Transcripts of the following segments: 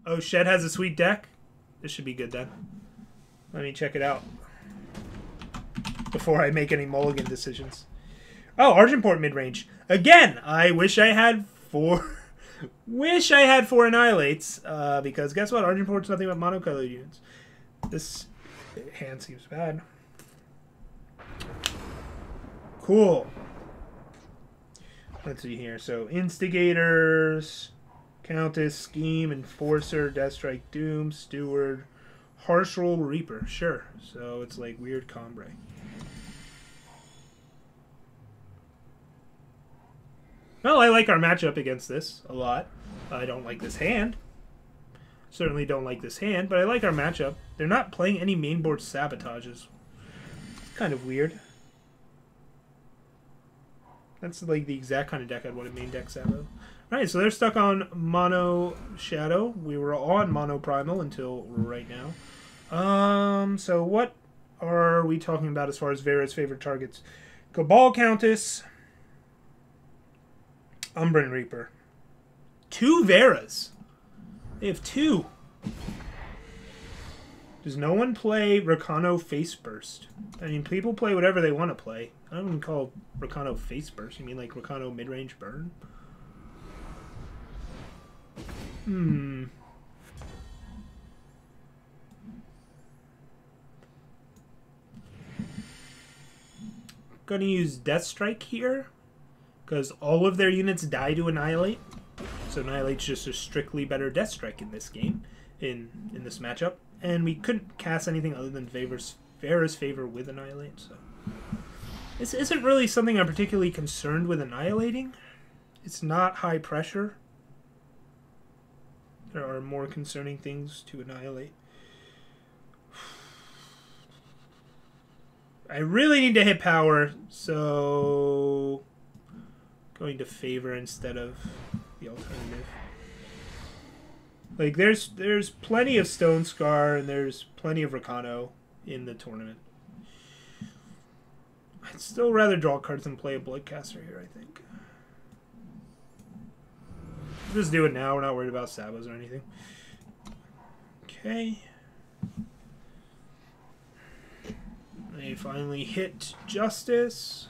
Oh, Shed has a sweet deck? This should be good then. Let me check it out before I make any mulligan decisions. Oh, Argenport mid-range. Again, I wish I had 4... wish I had 4 Annihilates, because guess what? Argenport's nothing but monocolored units. This hand seems bad. Cool. Let's see here. So, Instigators, Countess, Scheme, Enforcer, Deathstrike, Doom, Steward, Harsh Roll, Reaper. Sure. So, it's like weird Combre. Well, I like our matchup against this a lot. I don't like this hand. Certainly don't like this hand, but I like our matchup. They're not playing any mainboard sabotages. It's kind of weird. That's like the exact kind of deck I'd want to main deck Sabo. Alright, so they're stuck on Mono Shadow. We were on Mono Primal until right now. So what are we talking about as far as Vera's favorite targets? Cabal Countess, Umbran Reaper. 2 Veras. They have 2. Does no one play Rakano Face Burst? I mean, people play whatever they want to play. I don't even call Rakano Face Burst. You mean like Rakano Midrange Burn? Gonna use Deathstrike here, because all of their units die to Annihilate. So Annihilate's just a strictly better Deathstrike in this game, in this matchup. And we couldn't cast anything other than Vera's Favor with Annihilate, so... This isn't really something I'm particularly concerned with annihilating. It's not high pressure. There are more concerning things to annihilate. I really need to hit power, so... going to Favor instead of the alternative. Like, there's plenty of Stone Scar and there's plenty of Rakano in the tournament. I'd still rather draw cards than play a Bloodcaster here, I think. Just do it now. We're not worried about Sabos or anything. Okay. They finally hit Justice.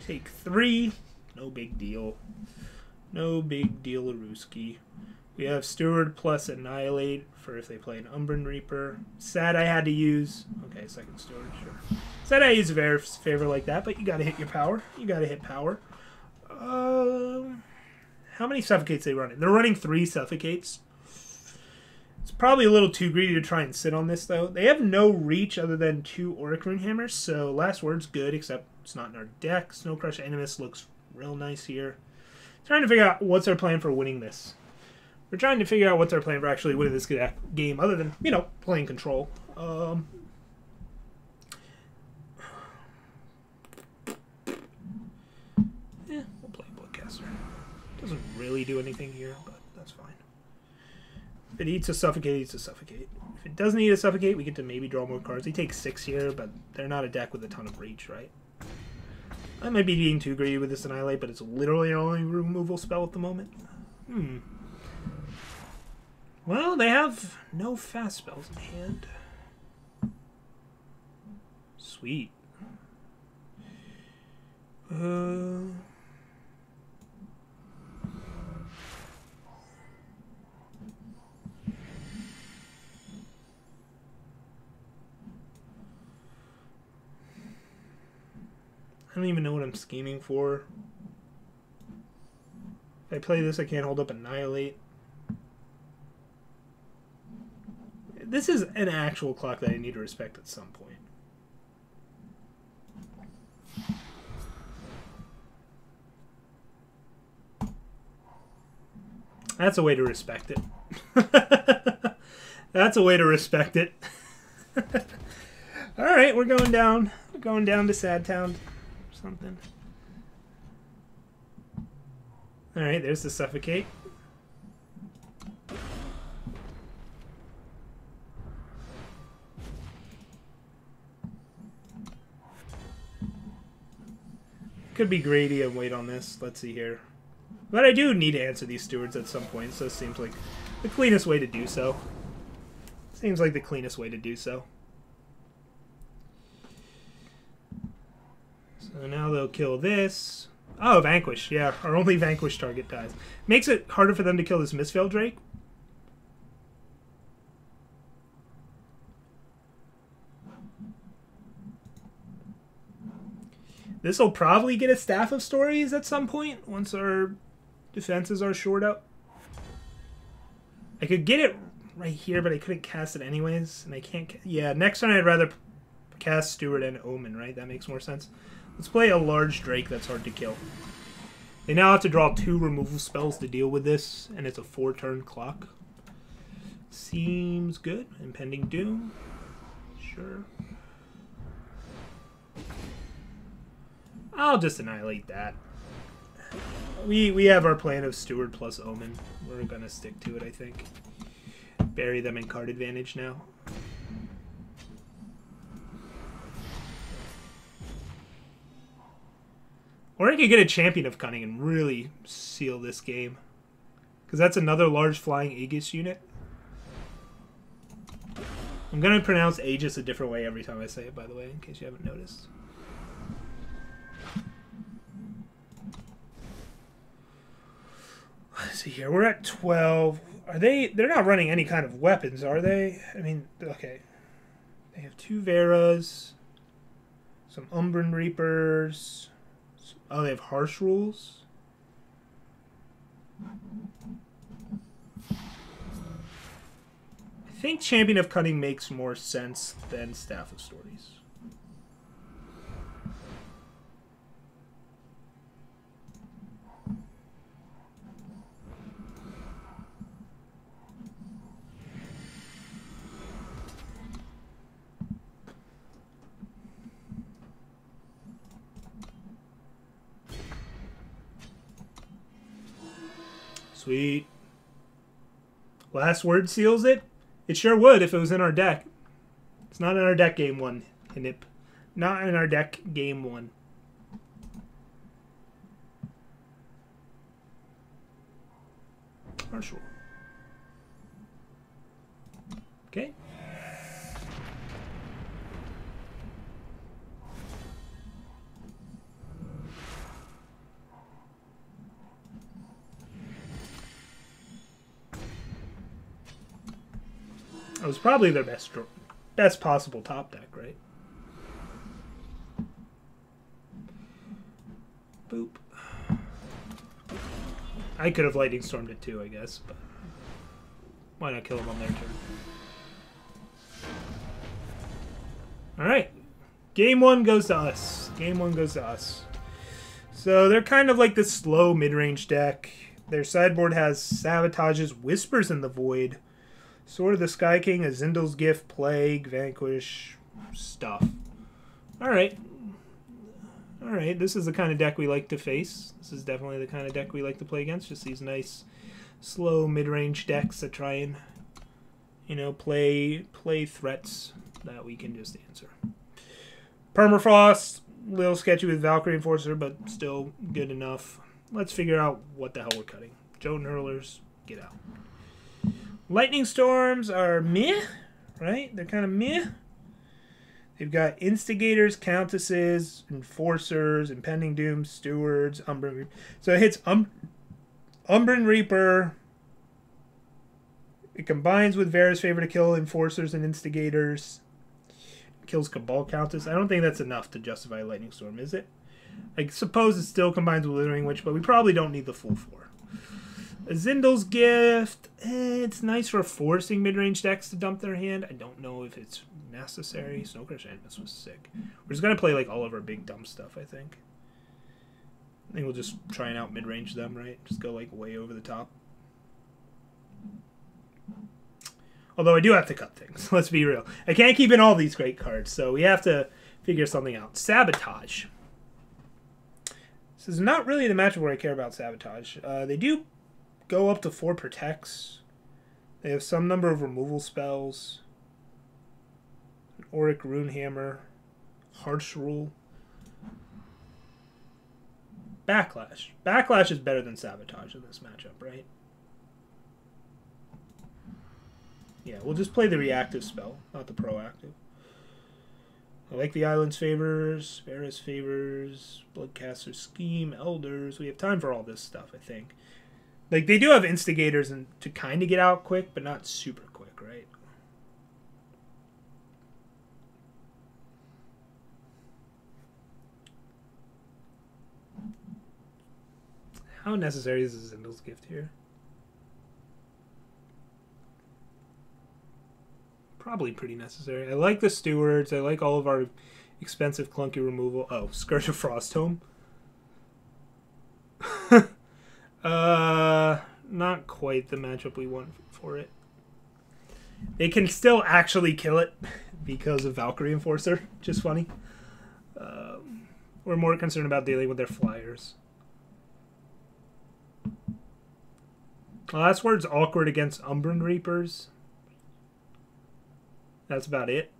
Take 3. No big deal. No big deal, Aruski. We have Steward plus Annihilate for if they play an Umbran Reaper. Sad I had to use... Okay, second Steward, sure. Sad I use Vera's Favor like that, but you gotta hit your power. You gotta hit power. How many Suffocates they running? They're running 3 Suffocates. It's probably a little too greedy to try and sit on this, though. They have no reach other than 2 Auric Rune Hammers, so Last Word's good, except it's not in our deck. Snow Crush Animus looks real nice here. Trying to figure out what's our plan for winning this. We're trying to figure out what's our plan for actually winning this game, other than, you know, playing control. Yeah, we'll play Bloodcaster. Doesn't really do anything here, but that's fine. If it eats a Suffocate, it eats a Suffocate. If it doesn't eat a Suffocate, we get to maybe draw more cards. They take 6 here, but they're not a deck with a ton of reach, right? I might be being too greedy with this Annihilate, but it's literally our only removal spell at the moment. Well, they have no fast spells in hand. Sweet. I don't even know what I'm scheming for. If I play this, I can't hold up Annihilate. This is an actual clock that I need to respect at some point. That's a way to respect it. That's a way to respect it. Alright, we're going down. We're going down to Sad Town. Something. Alright, there's the Suffocate. Could be greedy and wait on this. Let's see here. But I do need to answer these stewards at some point, so it seems like The cleanest way to do so. Seems like the cleanest way to do so. So now they'll kill this. Oh, Vanquish. Yeah, our only Vanquish target dies. Makes it harder for them to kill this Mistveil Drake. This will probably get a Staff of Stories at some point once our defenses are shored up. I could get it right here, but I couldn't cast it anyways, and I can't. Yeah, next turn I'd rather cast Steward and Omen, right? That makes more sense. Let's play a large Drake that's hard to kill. They now have to draw 2 removal spells to deal with this, and it's a 4-turn clock. Seems good. Impending Doom. Sure. I'll just annihilate that. We have our plan of Steward plus Omen. We're going to stick to it, I think. Bury them in card advantage now. Or I could get a Champion of Cunning and really seal this game. Because that's another large flying Aegis unit. I'm going to pronounce Aegis a different way every time I say it, by the way, in case you haven't noticed. Let's see here. We're at 12. They're not running any kind of weapons, are they? I mean, okay. They have 2 Veras. Some Umbran Reapers. Oh, they have Harsh Rules. I think Champion of Cunning makes more sense than Staff of Stories. Sweet. Last Word seals it? It sure would if it was in our deck. It's not in our deck game 1, Hinip. Not in our deck game 1. Marshall. Okay. It was probably their best possible top deck, right? Boop. I could have Lightning Stormed it too, I guess, but why not kill them on their turn? Alright. Game 1 goes to us. Game 1 goes to us. So they're kind of like this slow mid-range deck. Their sideboard has Sabotages, Whispers in the Void, Sword of the Sky King, Azindal's Gift, Plague, Vanquish, stuff. Alright. Alright, this is the kind of deck we like to face. This is definitely the kind of deck we like to play against. Just these nice, slow, mid-range decks that try and, you know, play threats that we can just answer. Permafrost, a little sketchy with Valkyrie Enforcer, but still good enough. Let's figure out what the hell we're cutting. Jotun Hurlers, get out. Lightning Storms are meh, right? They're kind of meh. They've got Instigators, Countesses, Enforcers, Impending Doom, Stewards, Umbran Reaper. So it hits Umbran Reaper. It combines with Vera's Favor to kill Enforcers and Instigators. Kills Cabal Countess. I don't think that's enough to justify Lightning Storm, is it? I suppose it still combines with Withering Witch, but we probably don't need the full 4. Azindal's Gift, it's nice for forcing mid-range decks to dump their hand. I don't know if it's necessary. Snowcrush Animus was sick. We're just going to play like all of our big dumb stuff, I think. I think we'll just try and out mid-range them, right? Just go like way over the top. Although I do have to cut things, let's be real. I can't keep in all these great cards, so we have to figure something out. Sabotage. This is not really the matchup where I care about Sabotage. They do go up to 4 protects. They have some number of removal spells. An Auric Runehammer. Harsh Rule. Backlash. Backlash is better than Sabotage in this matchup, right? Yeah, we'll just play the reactive spell, not the proactive. I like the Island's Favors, Vera's Favors, Bloodcaster Scheme, Elders. We have time for all this stuff, I think. Like, they do have Instigators and to kind of get out quick, but not super quick, right? How necessary is Zindel's Gift here? Probably pretty necessary. I like the Stewards. I like all of our expensive clunky removal. Oh, Scourge of Frostholm. Not quite the matchup we want for it. They can still actually kill it because of Valkyrie Enforcer. Just funny. We're more concerned about dealing with their flyers. Last word's awkward against Umbran Reapers. That's about it.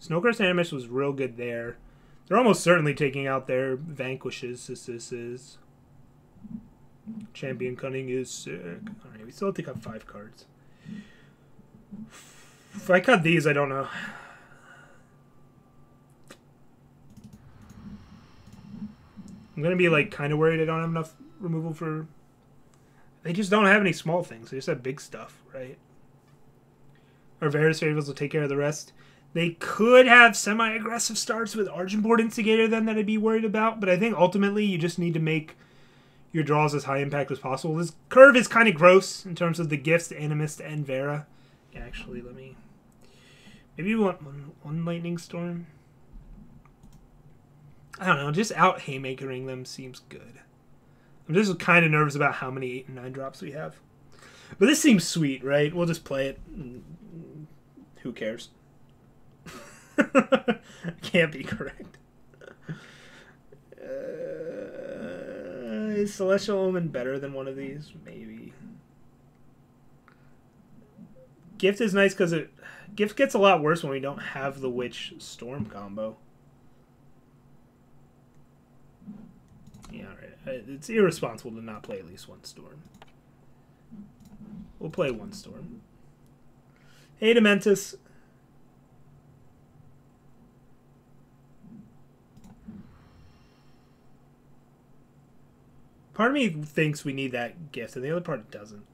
Snowcrest Animus was real good there. They're almost certainly taking out their Vanquishes. This is. Champion Cunning is sick. Alright, we still have to cut 5 cards. If I cut these, I don't know. I'm going to be like kind of worried I don't have enough removal for... They just don't have any small things. They just have big stuff, right? Our Vera's Favors will take care of the rest. They could have semi-aggressive starts with Argenport Instigator then that I'd be worried about, but I think ultimately you just need to make your draws as high impact as possible. This curve is kind of gross in terms of the gifts to Animist and Vera. Yeah, actually, let me... Maybe we want one Lightning Storm? I don't know, just out Haymakering them seems good. I'm just kind of nervous about how many 8 and 9 drops we have. But this seems sweet, right? We'll just play it. Who cares? Can't be correct. Is Celestial Omen better than one of these? Maybe. Gift is nice because Gift gets a lot worse when we don't have the Witch Storm combo. Yeah, alright. It's irresponsible to not play at least one Storm. We'll play one Storm. Hey, Dementus. Part of me thinks we need that gift, and the other part doesn't.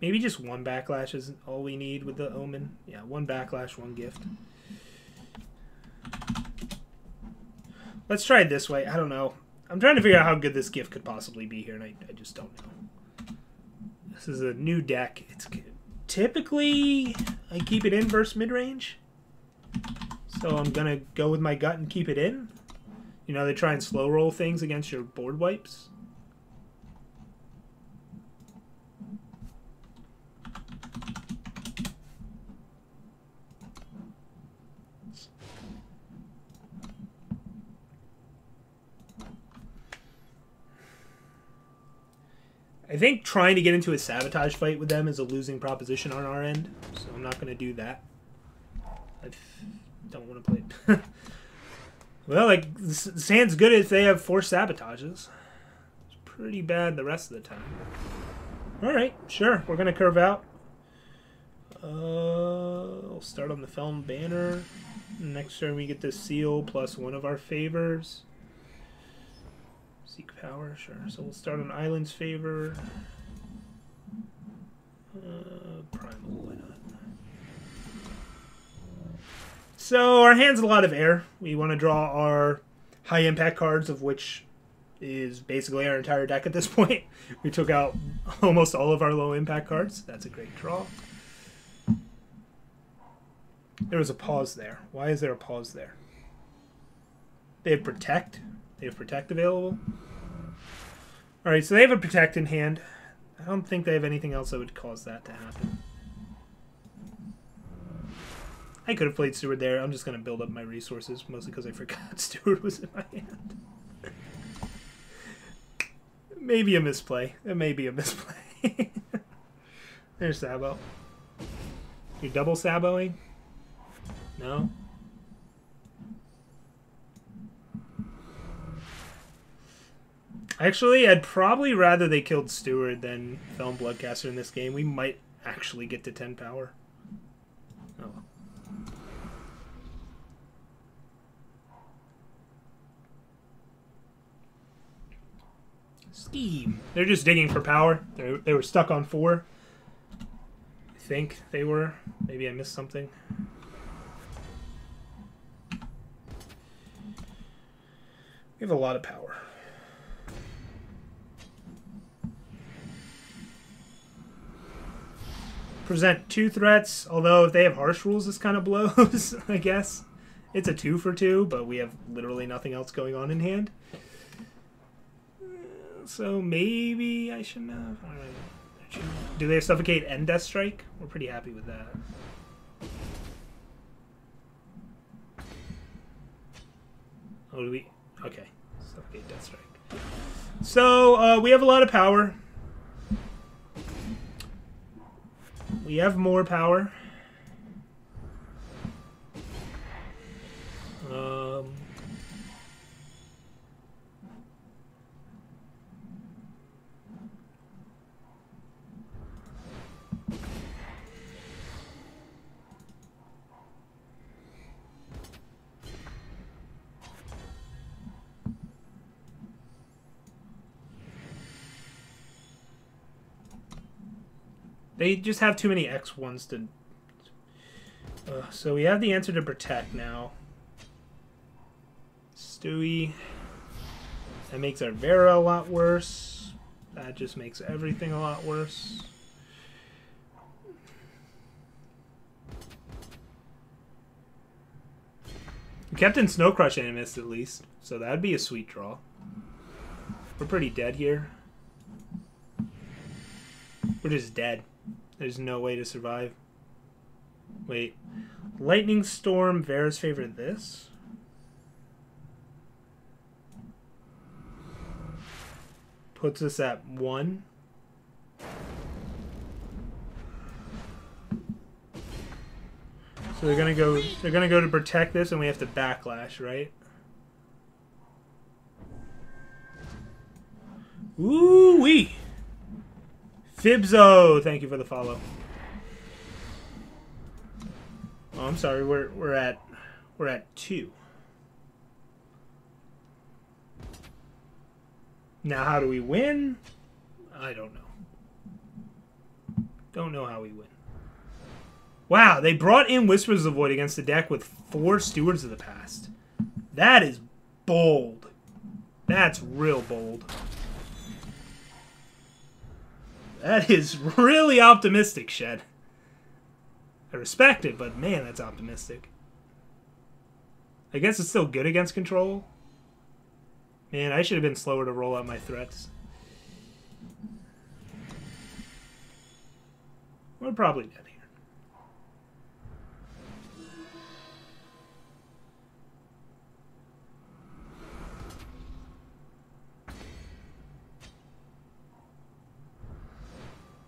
Maybe just one backlash is all we need with the Omen. Yeah, one backlash, one gift. Let's try it this way. I don't know. I'm trying to figure out how good this gift could possibly be here, and I just don't know. This is a new deck. It's typically I keep it in versus mid-range. So I'm going to go with my gut and keep it in. You know, they try and slow roll things against your board wipes. I think trying to get into a sabotage fight with them is a losing proposition on our end, so I'm not going to do that. I don't want to play it. Well, like, this hand's good if they have 4 sabotages. It's pretty bad the rest of the time. Alright, sure. We're going to curve out. We'll start on the Felm Banner. Next turn we get the Seal plus one of our favors. Seek Power, sure. So we'll start on Island's Favor. Primal, why not? So our hand's a lot of air. We want to draw our high impact cards, of which is basically our entire deck at this point. We took out almost all of our low impact cards. That's a great draw. There was a pause there. Why is there a pause there? They have Protect. They have Protect available. Alright, so they have a Protect in hand. I don't think they have anything else that would cause that to happen. I could have played Steward there. I'm just going to build up my resources, mostly because I forgot Steward was in my hand. Maybe a misplay. It may be a misplay. There's Sabo. You're double Saboing? No? Actually, I'd probably rather they killed Steward than Felon Bloodcaster in this game. We might actually get to 10 power. Oh well. Scheme. They're just digging for power. They were stuck on 4. I think they were. Maybe I missed something. We have a lot of power. Present 2 threats, although if they have harsh rules, this kind of blows, I guess. It's a 2 for 2, but we have literally nothing else going on in hand. So maybe I shouldn't have. Right. Do they have Suffocate and Death Strike? We're pretty happy with that. Oh, do we? Okay. Suffocate, Death Strike. So we have a lot of power. We have more power. They just have too many X1s to... so we have the answer to Protect now. Stewie. That makes our Vera a lot worse. That just makes everything a lot worse. We kept in Snow Crush Animus at least, so that'd be a sweet draw. We're pretty dead here. We're just dead. There's no way to survive. Wait. Lightning Storm, Vera's favorite this? Puts us at 1. So they're gonna go to protect this and we have to backlash, right? Ooh-wee! Fibzo, thank you for the follow. Oh, I'm sorry. We're at 2. Now, how do we win? I don't know. Don't know how we win. Wow, they brought in Whispers of the Void against the deck with 4 Stewards of the Past. That is bold. That's real bold. That is really optimistic, Shed. I respect it, but man, that's optimistic. I guess it's still good against control. Man, I should have been slower to roll out my threats. We're probably dead here.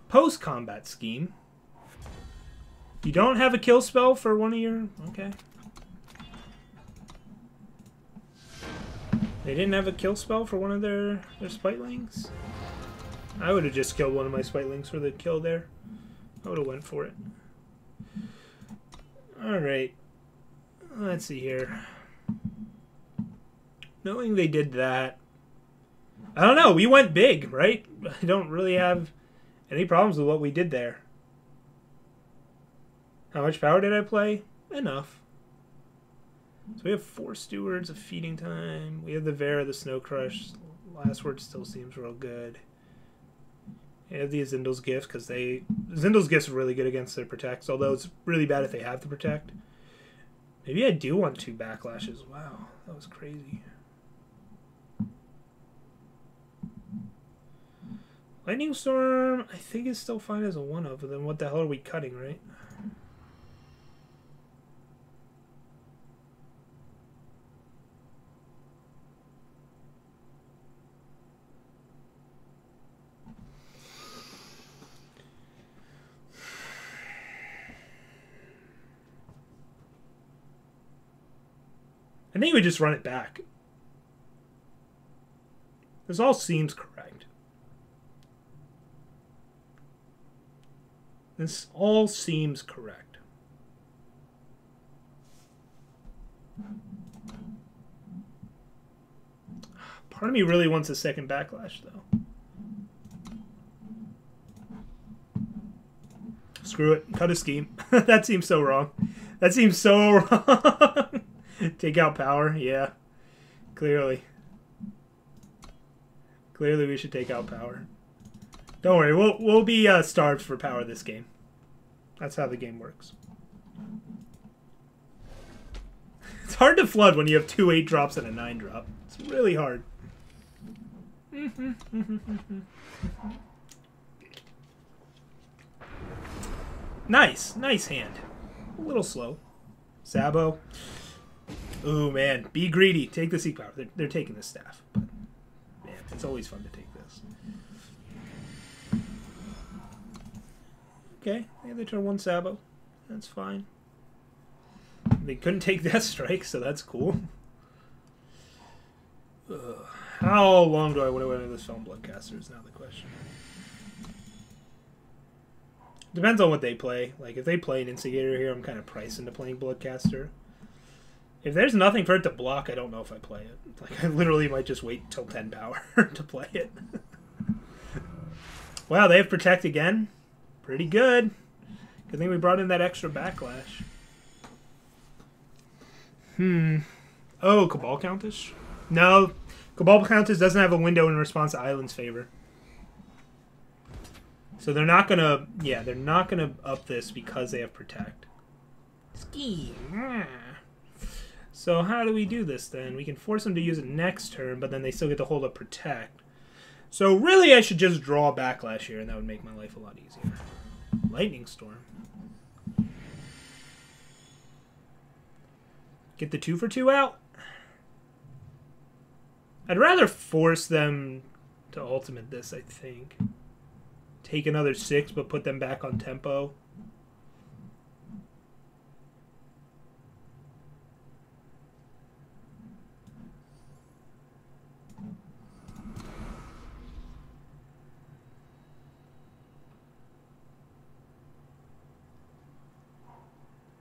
Post-combat scheme. You don't have a kill spell for one of your... Okay. They didn't have a kill spell for one of their Spitelings? I would have just killed one of my Spitelings for the kill there. I would have went for it. Alright. Let's see here. Knowing they did that... I don't know. We went big, right? I don't really have any problems with what we did there. How much power did I play? Enough. So we have 4 Stewards of Feeding Time. We have the Vera, the Snow Crush. Last Word still seems real good. We have the Azindal's Gift, because Azindal's Gift's really good against their Protects, although it's really bad if they have to Protect. Maybe I do want 2 Backlashes. Wow, that was crazy. Lightning Storm, I think is still fine as a 1-of, but then what the hell are we cutting, right? I think we just run it back. This all seems correct. This all seems correct. Part of me really wants a second backlash, though. Screw it. Cut a scheme. That seems so wrong. That seems so wrong. Take out power. Yeah. Clearly. Clearly we should take out power. Don't worry. We'll be starved for power this game. That's how the game works. It's hard to flood when you have 2 8-drops and a 9-drop. It's really hard. Nice. Nice hand. A little slow. Sabo. Ooh, man. Be greedy. Take the Seek Power. They're taking the staff. But, man, it's always fun to take this. Okay. Yeah, they turn 1 Sabo. That's fine. They couldn't take Death Strike, so that's cool. How long do I want to win this Felon Bloodcaster is now the question. Depends on what they play. Like, if they play an Instigator here, I'm kind of priced into playing Bloodcaster. If there's nothing for it to block, I don't know if I play it. Like, I literally might just wait till 10 power to play it. Wow, they have Protect again. Pretty good. Good thing we brought in that extra backlash. Oh, Cabal Countess? No. Cabal Countess doesn't have a window in response to Island's favor. So they're not gonna, yeah, they're not gonna up this because they have Protect. Scheme. So how do we do this then? We can force them to use it next turn, but then they still get to hold up Protect. So really I should just draw Backlash here, and that would make my life a lot easier. Lightning Storm. Get the 2 for 2 out. I'd rather force them to ultimate this, I think. Take another 6, but put them back on tempo.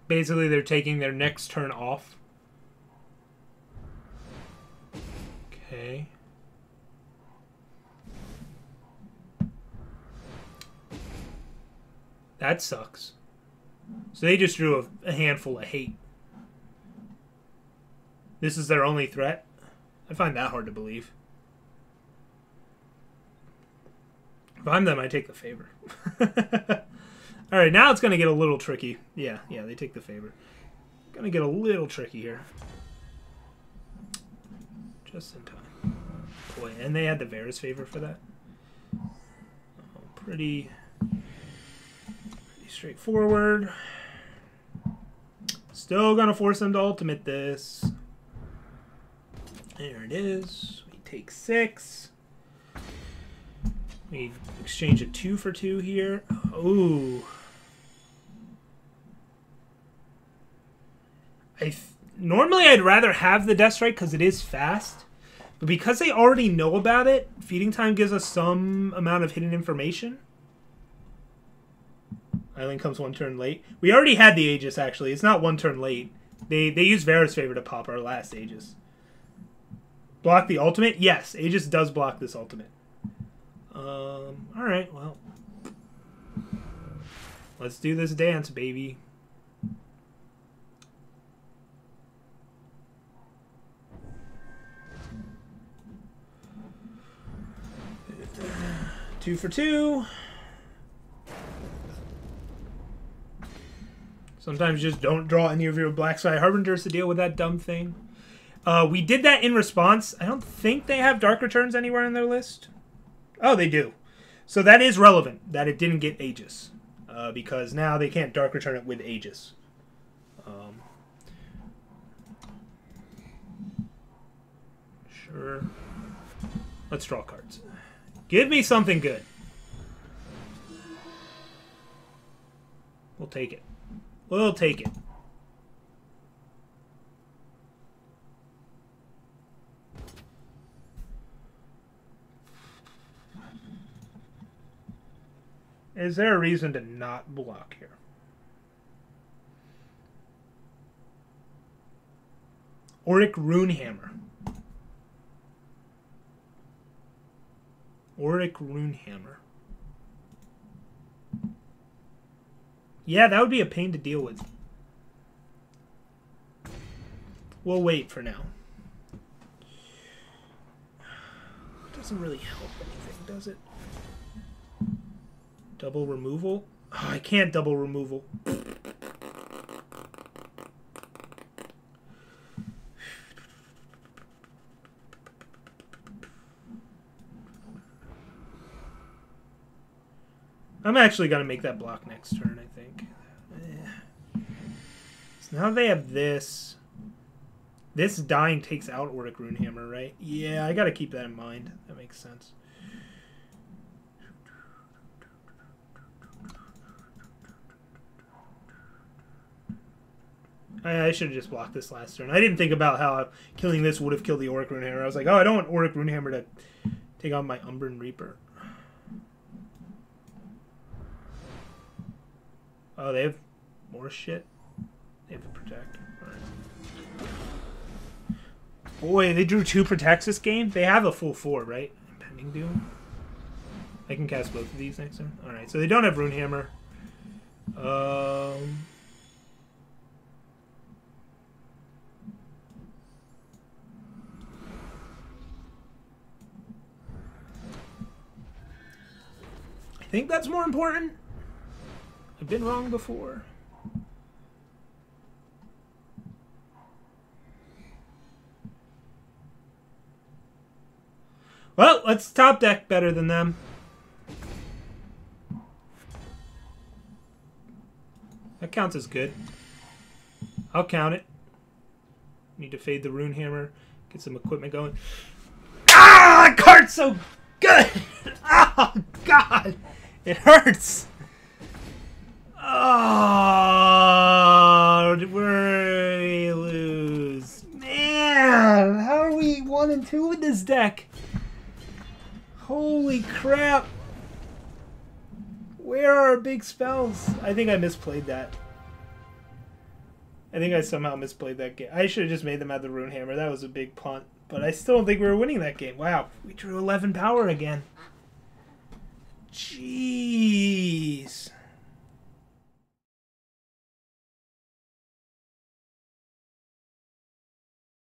Basically, they're taking their next turn off. Okay. That sucks. So they just drew a handful of hate. This is their only threat? I find that hard to believe. If I'm them, I take the favor. Alright, now it's going to get a little tricky. Yeah, they take the favor. Going to get a little tricky here. Just in time. Boy, and they had the Varus favor for that. Oh, pretty straightforward. Still going to force them to ultimate this. There it is. We take 6. We exchange a 2 for 2 here. Ooh. Normally I'd rather have the Death Strike because it is fast. But because they already know about it, Feeding Time gives us some amount of hidden information. Island comes 1 turn late. We already had the Aegis, actually. It's not 1 turn late. They used Varus favor to pop our last Aegis. Block the ultimate? Yes, Aegis does block this ultimate. Alright, well. Let's do this dance, baby. Two for 2. Sometimes you just don't draw any of your Black Sky Harbingers to deal with that dumb thing. We did that in response. I don't think they have Dark Returns anywhere in their list. Oh, they do. So that is relevant, that it didn't get Aegis. Because now they can't Dark Return it with Aegis. Sure. Let's draw cards. Give me something good. We'll take it. We'll take it. Is there a reason to not block here? Auric Runehammer. Auric Runehammer. Yeah, that would be a pain to deal with. We'll wait for now. Doesn't really help anything, does it? Double removal? Oh, I can't double removal. I'm actually going to make that block next turn, I think. So now they have this. This dying takes out Auric Runehammer, right? Yeah, I got to keep that in mind. That makes sense. I should have just blocked this last turn. I didn't think about how killing this would have killed the Auric Runehammer. I was like, oh, I don't want Auric Runehammer to take on my Umbran Reaper. Oh, they have more shit? They have to protect. Alright. Boy, they drew 2 protects this game? They have a full 4, right? Impending Doom? I can cast both of these next turn. Alright, so they don't have Runehammer. I think that's more important. I've been wrong before. Well, let's top deck better than them. That counts as good. I'll count it. Need to fade the Runehammer. Get some equipment going. Ah! That card's so good! Oh, God! It hurts! Oh, we lose. Man, how are we 1 and 2 with this deck? Holy crap. Where are our big spells? I think I misplayed that. I think I somehow misplayed that game. I should have just made them have the Runehammer. That was a big punt. But I still don't think we were winning that game. Wow, we drew 11 power again. Jeez.